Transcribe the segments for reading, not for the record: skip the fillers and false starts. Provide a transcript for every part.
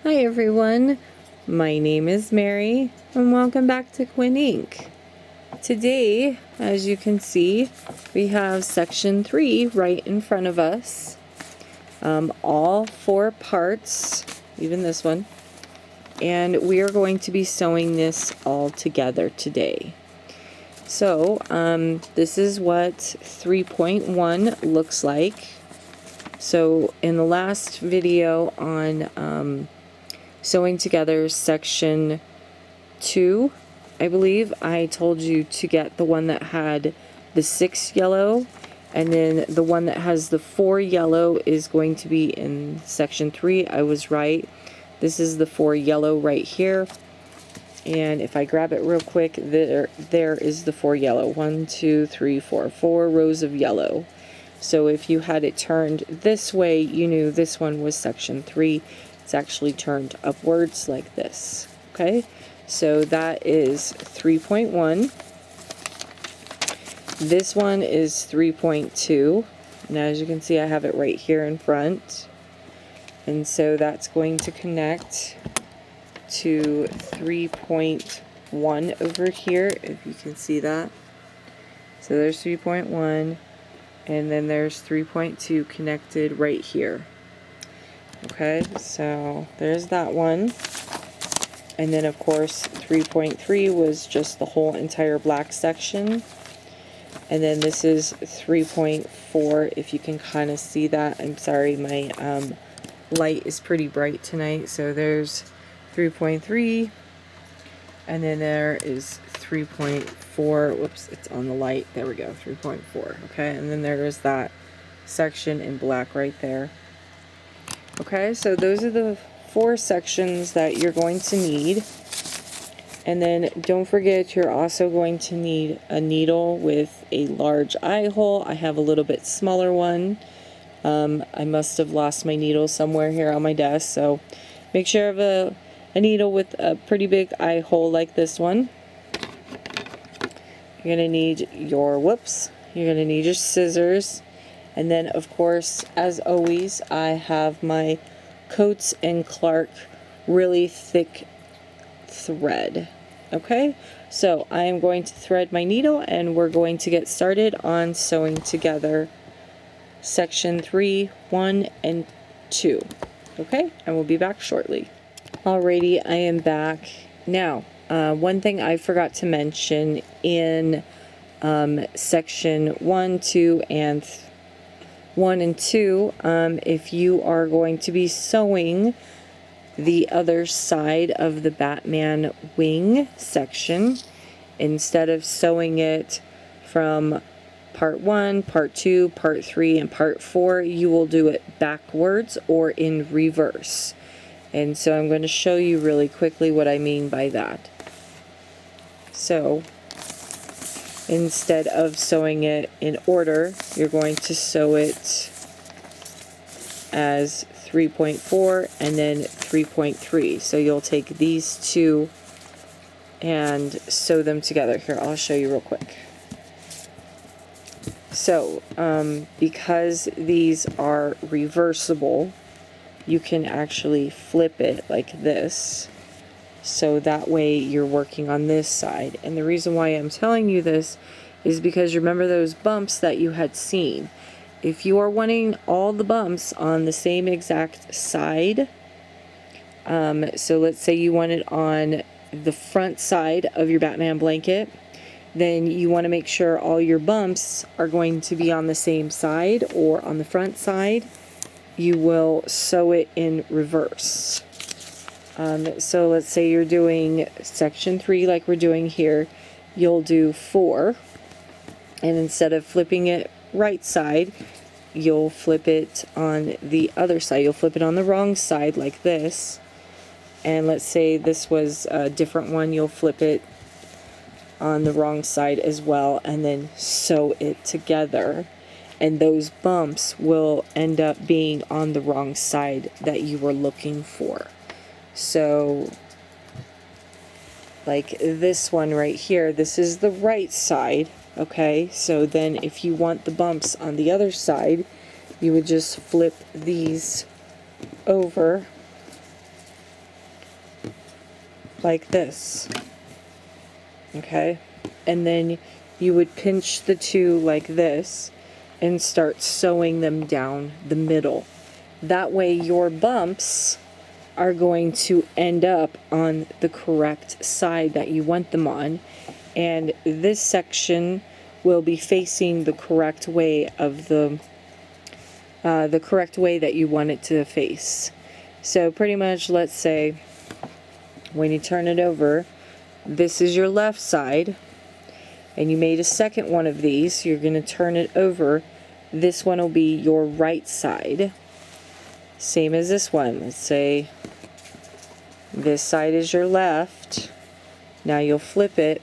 Hi everyone, my name is Mary and welcome back to Quinn Ink. Today, as you can see, we have section 3 right in front of us. All 4 parts, even this one, and we are going to be sewing this all together today. So, this is what 3.1 looks like. So, in the last video on sewing together section 2, I believe, I told you to get the one that had the 6 yellow, and then the one that has the 4 yellow is going to be in section 3. I was right. This is the 4 yellow right here, and if I grab it real quick, there is the 4 yellow. 1, 2, 3, 4 rows of yellow. So if you had it turned this way, you knew this one was section 3. It's actually turned upwards like this. Okay, so that is 3.1. This one is 3.2. And as you can see, I have it right here in front. And so that's going to connect to 3.1 over here, if you can see that. So there's 3.1. And then there's 3.2 connected right here. Okay, so there's that one. And then of course 3.3 was just the whole entire black section. And then this is 3.4, if you can kind of see that. I'm sorry, my light is pretty bright tonight. So there's 3.3. And then there is 3.4. Whoops, it's on the light. There we go, 3.4. Okay, and then there is that section in black right there. Okay, so those are the 4 sections that you're going to need. And then don't forget, you're also going to need a needle with a large eye hole. I have a little bit smaller one. I must have lost my needle somewhere here on my desk, so make sure you have a needle with a pretty big eye hole like this one. You're going to need your, you're going to need your scissors. And then, of course, as always, I have my Coats & Clark really thick thread. Okay, so I am going to thread my needle and we're going to get started on sewing together section 3, 1, and 2. Okay, and we'll be back shortly. Alrighty, I am back. Now, one thing I forgot to mention in section 1, 2, and 1 and 2, if you are going to be sewing the other side of the Batman wing section, instead of sewing it from part 1, part 2, part 3, and part 4, you will do it backwards or in reverse. And so I'm going to show you really quickly what I mean by that. So instead of sewing it in order, you're going to sew it as 3.4 and then 3.3. So you'll take these two and sew them together. Here, I'll show you real quick. So, because these are reversible, you can actually flip it like this. So that way you're working on this side. And the reason why I'm telling you this is because remember those bumps that you had seen. If you are wanting all the bumps on the same exact side, so let's say you want it on the front side of your Batman blanket, then you want to make sure all your bumps are going to be on the same side or on the front side. You will sew it in reverse. So let's say you're doing section 3 like we're doing here, you'll do 4, and instead of flipping it right side, you'll flip it on the other side. You'll flip it on the wrong side like this, and let's say this was a different one, you'll flip it on the wrong side as well, and then sew it together. And those bumps will end up being on the wrong side that you were looking for. So, like this one right here, this is the right side, okay? So then if you want the bumps on the other side, you would just flip these over like this. Okay, and then you would pinch the two like this and start sewing them down the middle. That way your bumps are going to end up on the correct side that you want them on, and this section will be facing the correct way of the correct way that you want it to face. So pretty much, let's say when you turn it over, this is your left side, and you made a second one of these. You're going to turn it over. This one will be your right side, same as this one. Let's say this side is your left. Now you'll flip it,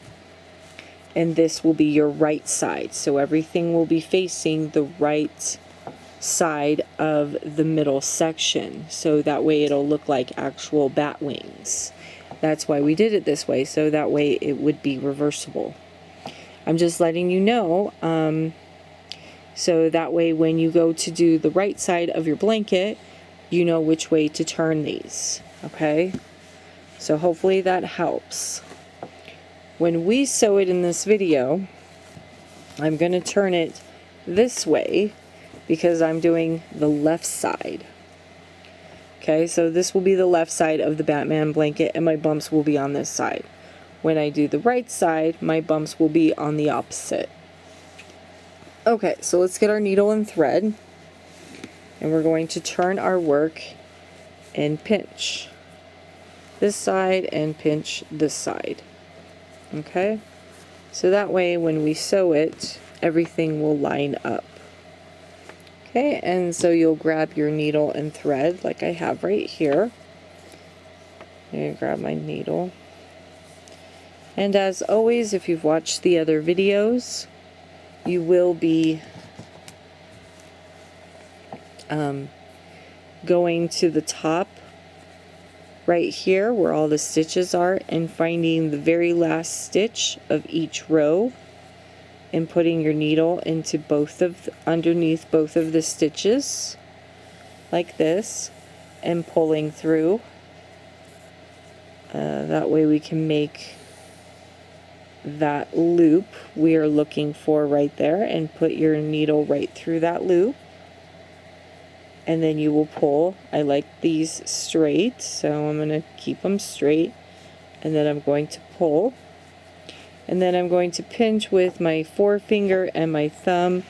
and this will be your right side. So everything will be facing the right side of the middle section. So that way it'll look like actual bat wings. That's why we did it this way, so that way it would be reversible. I'm just letting you know, so that way when you go to do the right side of your blanket, you know which way to turn these. Okay? So hopefully that helps. When we sew it in this video, I'm going to turn it this way because I'm doing the left side. Okay, so this will be the left side of the Batman blanket, and my bumps will be on this side. When I do the right side, my bumps will be on the opposite. Okay, so let's get our needle and thread, and we're going to turn our work and pinch this side and pinch this side. Okay, so that way when we sew it, everything will line up. Okay, and so you'll grab your needle and thread like I have right here. I'm going to grab my needle. And as always, if you've watched the other videos, you will be going to the top right here where all the stitches are and finding the very last stitch of each row and putting your needle into underneath both of the stitches like this and pulling through. That way we can make that loop we are looking for right there, and put your needle right through that loop, and then you will pull. I like these straight, so I'm going to keep them straight, and then I'm going to pull, and then I'm going to pinch with my forefinger and my thumb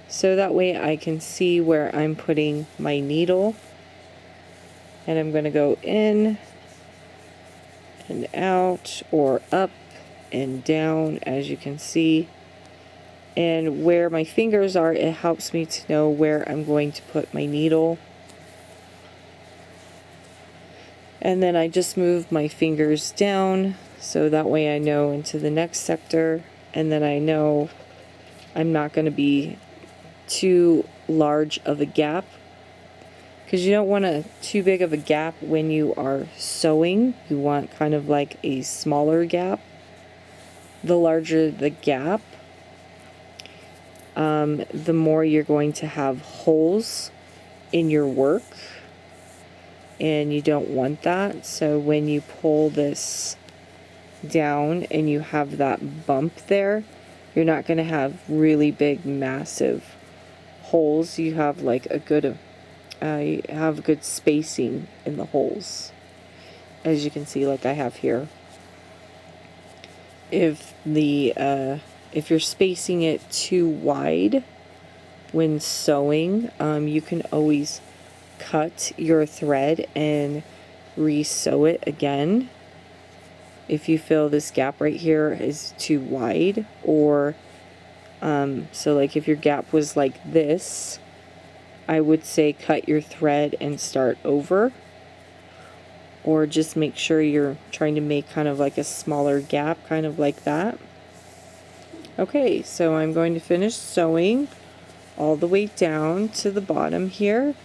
so that way I can see where I'm putting my needle, and I'm going to go in and out or up and down, as you can see. And where my fingers are, it helps me to know where I'm going to put my needle. And then I just move my fingers down so that way I know into the next sector, and then I know I'm not going to be too large of a gap, because you don't want too big of a gap when you are sewing. You want kind of like a smaller gap. The larger the gap, the more you're going to have holes in your work, and you don't want that. So when you pull this down and you have that bump there, you're not going to have really big, massive holes. You have like a good, you have good spacing in the holes, as you can see, like I have here. If you're spacing it too wide when sewing, you can always cut your thread and re-sew it again if you feel this gap right here is too wide. Or so like if your gap was like this, I would say cut your thread and start over, or just make sure you're trying to make kind of like a smaller gap, kind of like that. Okay, so I'm going to finish sewing all the way down to the bottom here,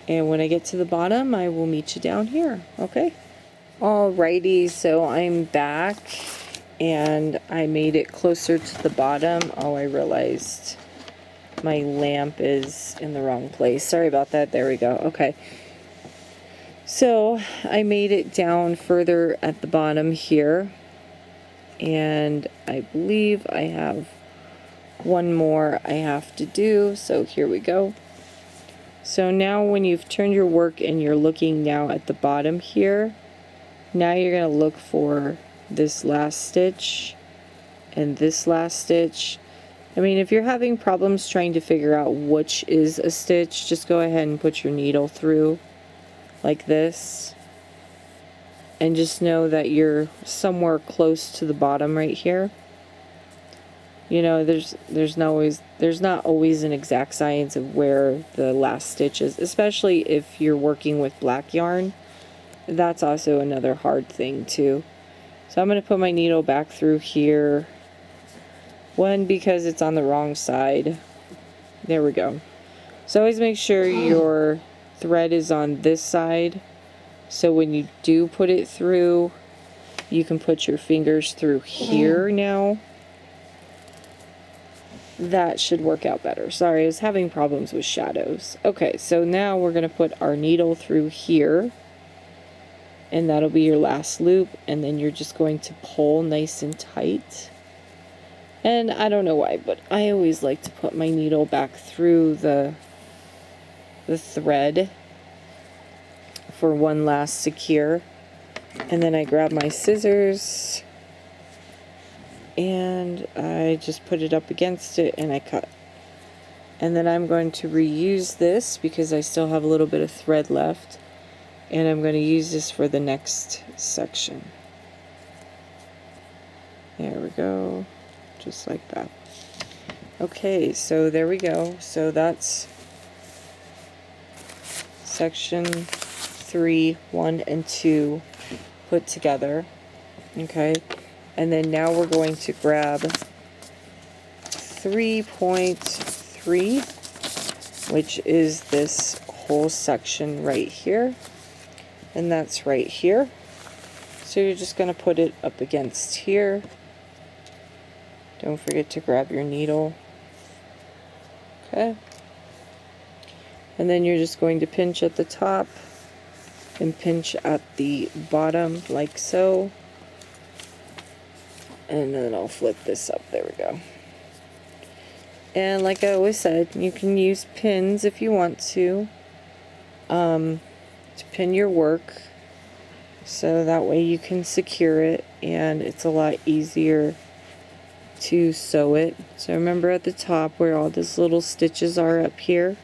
and when I get to the bottom I will meet you down here. Okay, alrighty, so I'm back and I made it closer to the bottom. Oh, I realized my lamp is in the wrong place. Sorry about that. There we go. Okay, So I made it down further at the bottom here, and I believe I have one more I have to do, so here we go. So now when you've turned your work and you're looking now at the bottom here, now you're going to look for this last stitch and this last stitch. I mean, if you're having problems trying to figure out which is a stitch, just go ahead and put your needle through like this, and just know that you're somewhere close to the bottom right here. You know, there's not always an exact science of where the last stitch is, especially if you're working with black yarn. That's also another hard thing too. So I'm going to put my needle back through here. One, because it's on the wrong side. There we go. So always make sure your thread is on this side, so when you do put it through, you can put your fingers through here now. That should work out better. Sorry, I was having problems with shadows. Okay, so now we're going to put our needle through here, and that'll be your last loop, and then you're just going to pull nice and tight. And I don't know why, but I always like to put my needle back through the thread for one last secure. And then I grab my scissors and I just put it up against it and I cut. And then I'm going to reuse this because I still have a little bit of thread left, and I'm going to use this for the next section. There we go, just like that. Okay, so there we go. So that's section 3, 1, and 2 put together. Okay, and then now we're going to grab 3.3, which is this whole section right here, and that's right here. So you're just going to put it up against here. Don't forget to grab your needle. Okay. And then you're just going to pinch at the top and pinch at the bottom like so. And then I'll flip this up. There we go. And like I always said, you can use pins if you want to pin your work, so that way you can secure it and it's a lot easier to sew it. So remember at the top where all these little stitches are up here,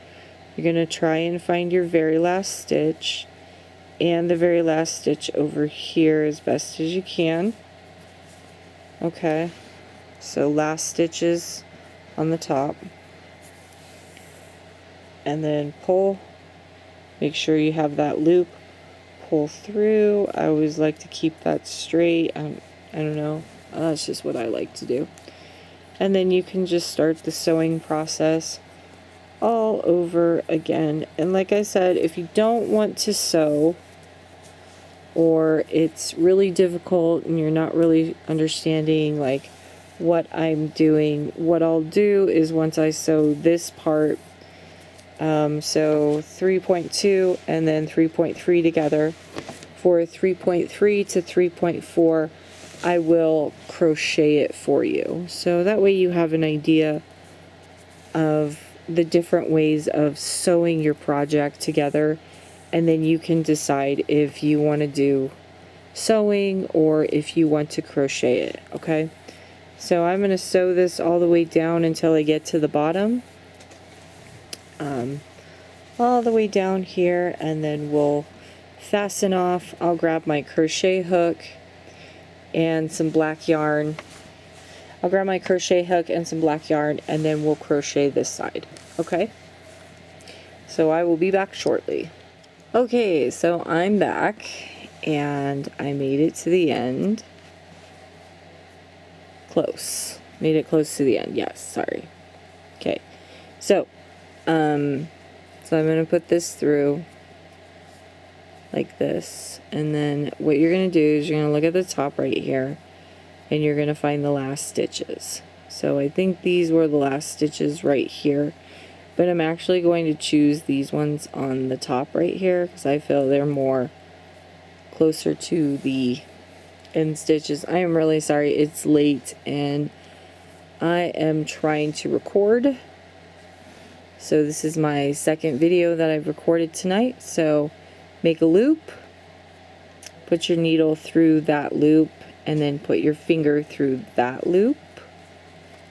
you're going to try and find your very last stitch and the very last stitch over here as best as you can. Okay, so last stitches on the top, and then pull. Make sure you have that loop. Pull through. I always like to keep that straight. I don't know. That's just what I like to do. And then you can just start the sewing process all over again. And like I said, if you don't want to sew, or it's really difficult and you're not really understanding like what I'm doing, what I'll do is once I sew this part, so 3.2 and then 3.3 together, for 3.3 to 3.4 I will crochet it for you, so that way you have an idea of the different ways of sewing your project together, and then you can decide if you want to do sewing or if you want to crochet it. Okay, so I'm going to sew this all the way down until I get to the bottom, all the way down here, and then we'll fasten off. I'll grab my crochet hook and some black yarn. I'll grab my crochet hook and some black yarn, and then we'll crochet this side. Okay, so I will be back shortly. Okay, so I'm back and I made it to the end. Close. Made it close to the end. Yes, sorry. Okay. So I'm going to put this through like this, and then what you're going to do is you're going to look at the top right here and you're going to find the last stitches. So I think these were the last stitches right here. but I'm actually going to choose these ones on the top right here because I feel they're more closer to the end stitches. I am really sorry, it's late and I am trying to record. So this is my second video that I've recorded tonight. So make a loop, put your needle through that loop, and then put your finger through that loop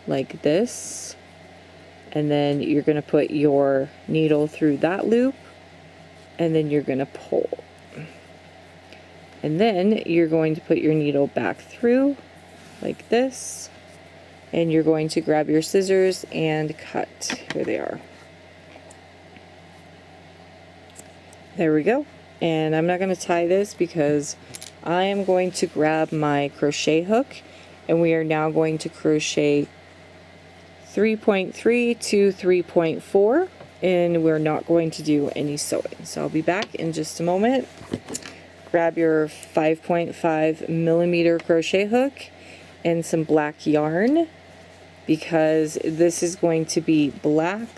like this. And then you're going to put your needle through that loop, and then you're going to pull. And then you're going to put your needle back through like this, and you're going to grab your scissors and cut. Here they are. There we go. And I'm not going to tie this because I am going to grab my crochet hook, and we are now going to crochet 3.3 to 3.4, and we're not going to do any sewing. So I'll be back in just a moment. Grab your 5.5 millimeter crochet hook and some black yarn, because this is going to be black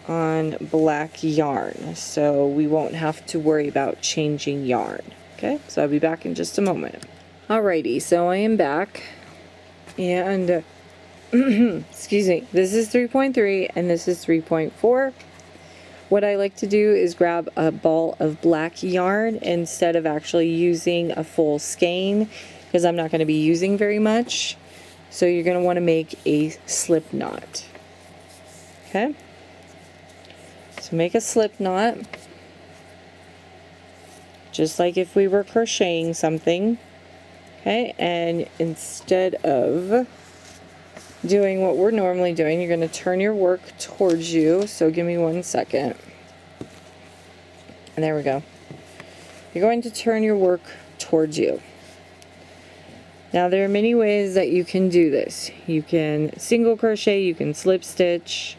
on black yarn, so we won't have to worry about changing yarn. Okay, so I'll be back in just a moment. Alrighty, so I am back, and excuse me, this is 3.3 and this is 3.4. What I like to do is grab a ball of black yarn instead of actually using a full skein, because I'm not going to be using very much. So you're going to want to make a slip knot. Okay? So make a slip knot, just like if we were crocheting something. Okay? And instead of doing what we're normally doing, you're going to turn your work towards you. So give me 1 second. And there we go. You're going to turn your work towards you. Now there are many ways that you can do this. You can single crochet, you can slip stitch.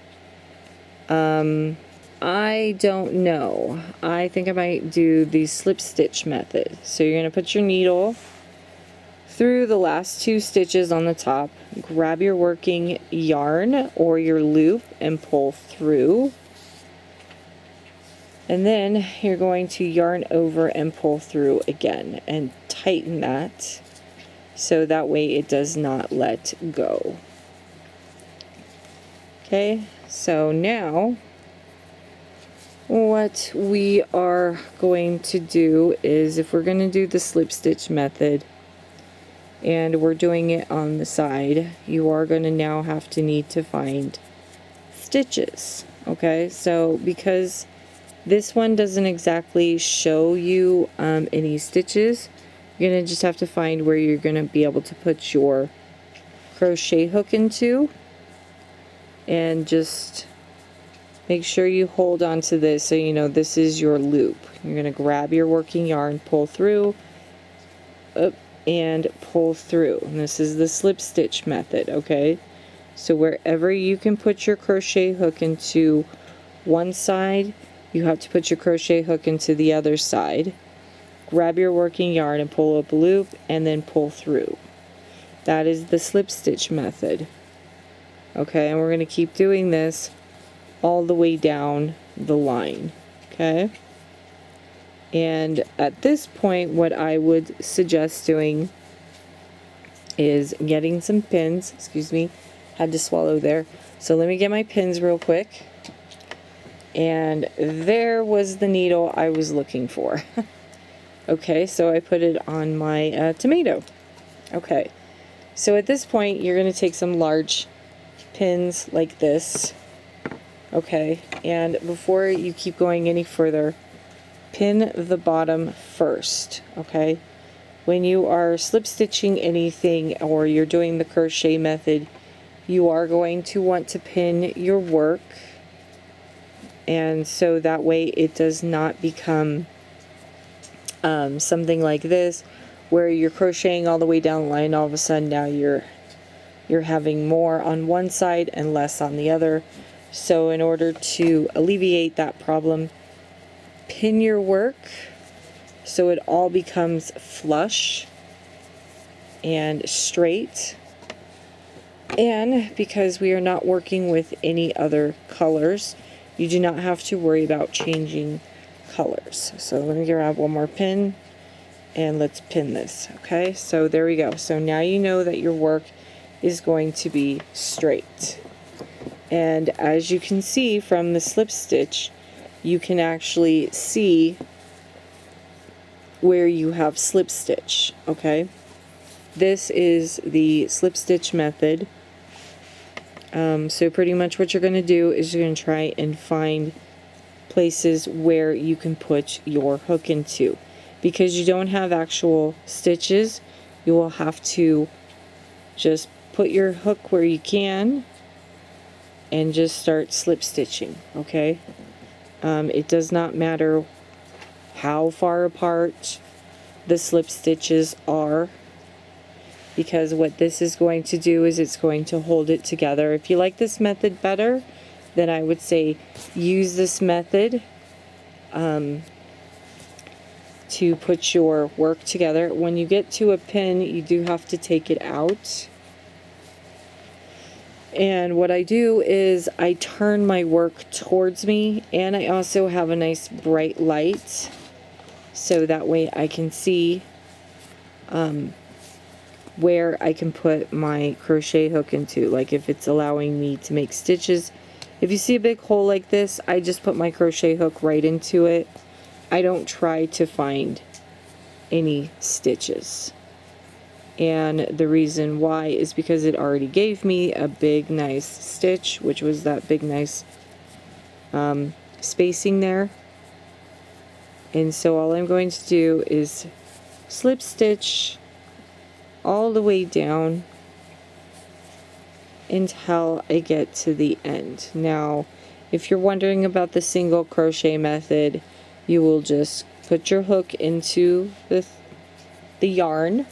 I don't know. I think I might do the slip stitch method. So you're going to put your needle through the last 2 stitches on the top, grab your working yarn or your loop and pull through. And then you're going to yarn over and pull through again and tighten that so that way it does not let go. Okay, so now what we are going to do is, if we're going to do the slip stitch method and we're doing it on the side, you are going to now have to need to find stitches. Okay, so because this one doesn't exactly show you any stitches, you're going to just have to find where you're going to be able to put your crochet hook into, and just make sure you hold on to this so you know this is your loop. You're going to grab your working yarn, pull through, up, and pull through. And this is the slip stitch method, okay? So wherever you can put your crochet hook into one side, you have to put your crochet hook into the other side. Grab your working yarn and pull up a loop and then pull through. That is the slip stitch method. Okay, and we're going to keep doing this all the way down the line. Okay? And at this point, what I would suggest doing is getting some pins. Excuse me, had to swallow there. So let me get my pins real quick. And there was the needle I was looking for. Okay, so I put it on my tomato. Okay, so at this point you're going to take some large pins like this. Okay, and before you keep going any further, pin the bottom first. Okay, when you are slip stitching anything or you're doing the crochet method, you are going to want to pin your work, and so that way it does not become something like this where you're crocheting all the way down the line. All of a sudden now you're having more on one side and less on the other. So in order to alleviate that problem, pin your work so it all becomes flush and straight. And because we are not working with any other colors, you do not have to worry about changing colors. So let me grab one more pin and let's pin this. Okay, so there we go. So now you know that your work is going to be straight. And as you can see from the slip stitch, you can actually see where you have slip stitch. Okay, this is the slip stitch method. So pretty much what you're going to do is you're going to try and find places where you can put your hook into. Because you don't have actual stitches, you will have to just put your hook where you can and just start slip stitching. Okay, it does not matter how far apart the slip stitches are, because what this is going to do is it's going to hold it together. If you like this method better, then I would say use this method to put your work together. When you get to a pin, you do have to take it out. And what I do is I turn my work towards me, and I also have a nice bright light so that way I can see where I can put my crochet hook into, like if it's allowing me to make stitches. If you see a big hole like this, I just put my crochet hook right into it. I don't try to find any stitches. And the reason why is because it already gave me a big nice stitch, which was that big nice spacing there. And so all I'm going to do is slip stitch all the way down until I get to the end. Now, if you're wondering about the single crochet method, you will just put your hook into the yarn,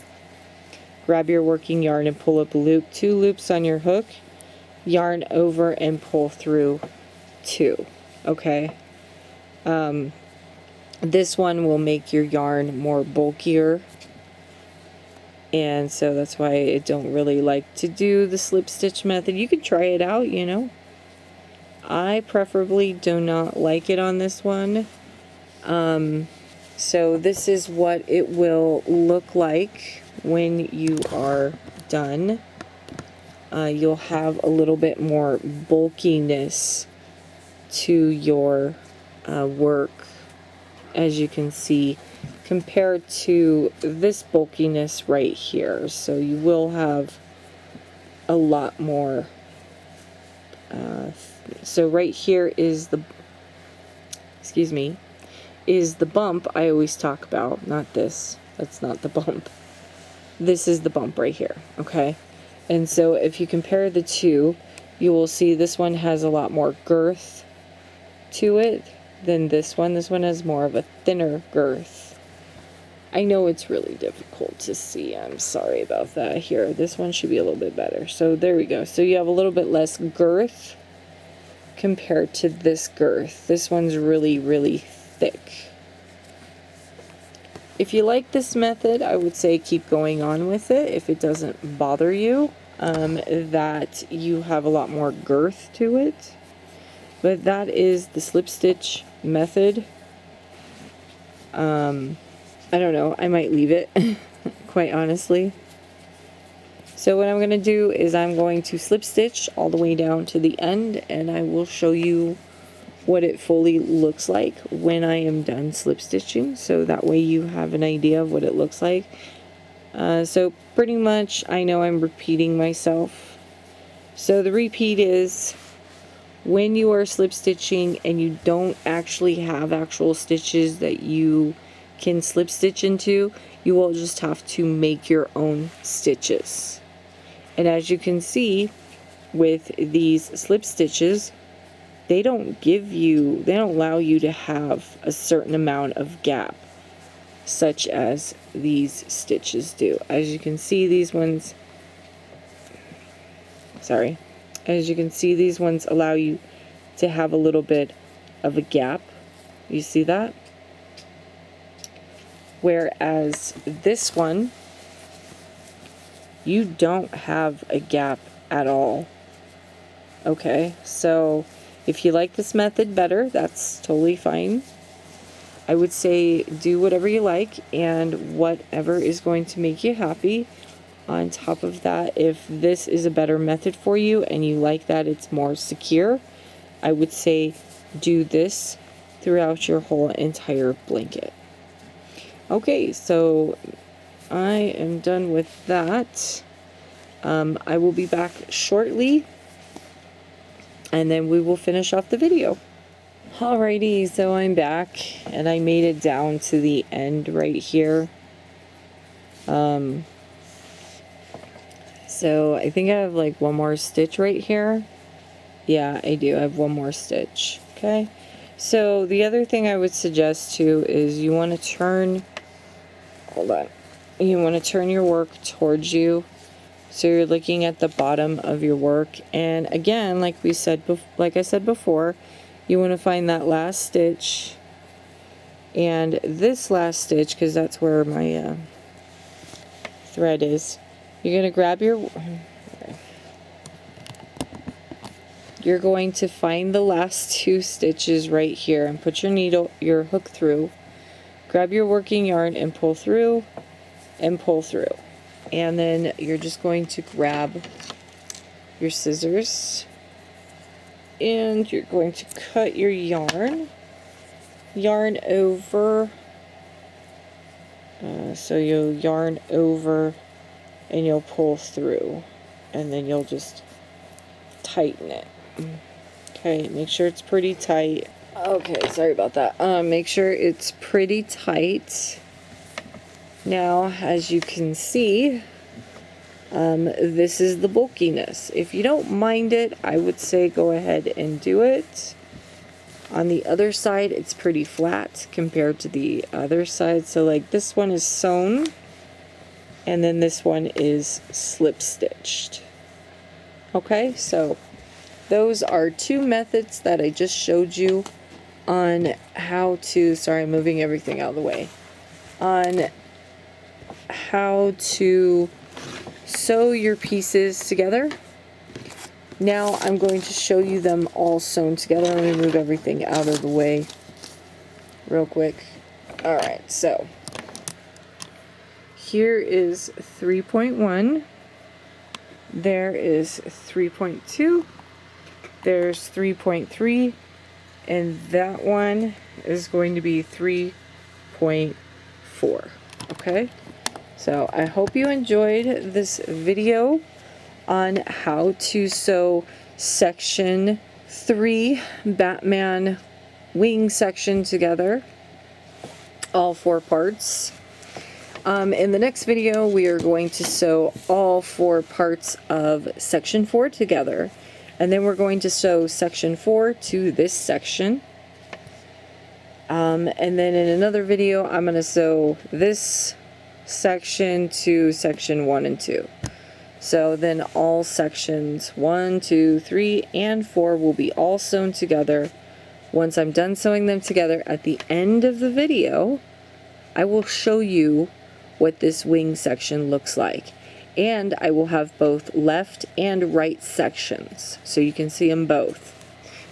grab your working yarn and pull up a loop, 2 loops on your hook, yarn over and pull through 2. Okay, this one will make your yarn more bulkier, and so that's why I don't really like to do the slip stitch method. You could try it out, you know. I preferably do not like it on this one. So this is what it will look like when you are done. You'll have a little bit more bulkiness to your work, as you can see, compared to this bulkiness right here. So you will have a lot more. So right here is the, excuse me, is the bump I always talk about. Not this. That's not the bump. This is the bump right here. Okay. And so if you compare the two, you will see this one has a lot more girth to it than this one. This one has more of a thinner girth. I know it's really difficult to see. I'm sorry about that here. This one should be a little bit better. So there we go. So you have a little bit less girth compared to this girth. This one's really, really thick. If you like this method, I would say keep going on with it if it doesn't bother you that you have a lot more girth to it. But that is the slip stitch method. I don't know, I might leave it, quite honestly. So what I'm going to do is I'm going to slip stitch all the way down to the end, and I will show you what it fully looks like when I am done slip stitching, so that way you have an idea of what it looks like. So pretty much, I know I'm repeating myself. So the repeat is, when you are slip stitching and you don't actually have actual stitches that you can slip stitch into, you will just have to make your own stitches. And as you can see with these slip stitches, they don't allow you to have a certain amount of gap, such as these stitches do. As you can see, these ones, as you can see, these ones allow you to have a little bit of a gap. You see that? Whereas this one, you don't have a gap at all. Okay, so if you like this method better, that's totally fine. I would say do whatever you like and whatever is going to make you happy. On top of that, if this is a better method for you and you like that it's more secure, I would say do this throughout your whole entire blanket. Okay, so I am done with that. I will be back shortly, and then we will finish off the video. Alrighty, so I'm back, and I made it down to the end right here. So I think I have like one more stitch right here. Yeah, I do. I have one more stitch. Okay. So the other thing I would suggest too is you want to turn, hold on, you want to turn your work towards you. So you're looking at the bottom of your work. And again, like I said before, you want to find that last stitch and this last stitch, because that's where my thread is. You're going to grab your, you're going to find the last 2 stitches right here and put your hook through. Grab your working yarn and pull through and pull through. And then you're just going to grab your scissors and you're going to cut your yarn over. So you'll yarn over and you'll pull through, and then you'll just tighten it. Okay, make sure it's pretty tight. Okay, sorry about that. Make sure it's pretty tight. Now, as you can see, this is the bulkiness. If you don't mind it, I would say go ahead and do it. On the other side, it's pretty flat compared to the other side. So like this one is sewn, and then this one is slip stitched. Okay, so those are 2 methods that I just showed you on how to, sorry, I'm moving everything out of the way, on how to sew your pieces together. Now I'm going to show you them all sewn together. Let me move everything out of the way real quick. Alright, so here is 3.1, there is 3.2, there's 3.3, and that one is going to be 3.4. Okay, so I hope you enjoyed this video on how to sew section 3 Batman wing section together, all 4 parts. In the next video, we are going to sew all 4 parts of section 4 together, and then we're going to sew section 4 to this section. And then in another video, I'm going to sew this section to section 1 and 2. So then all sections 1, 2, 3, and 4 will be all sewn together. Once I'm done sewing them together, at the end of the video, I will show you what this wing section looks like. And I will have both left and right sections, so you can see them both.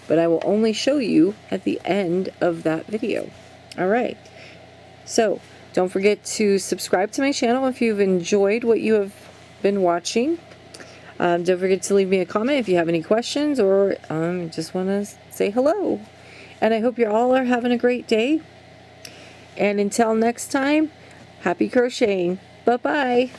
But I will only show you at the end of that video. Alright, so don't forget to subscribe to my channel if you've enjoyed what you have been watching. Don't forget to leave me a comment if you have any questions or just want to say hello. And I hope you all are having a great day. And until next time, happy crocheting. Bye-bye.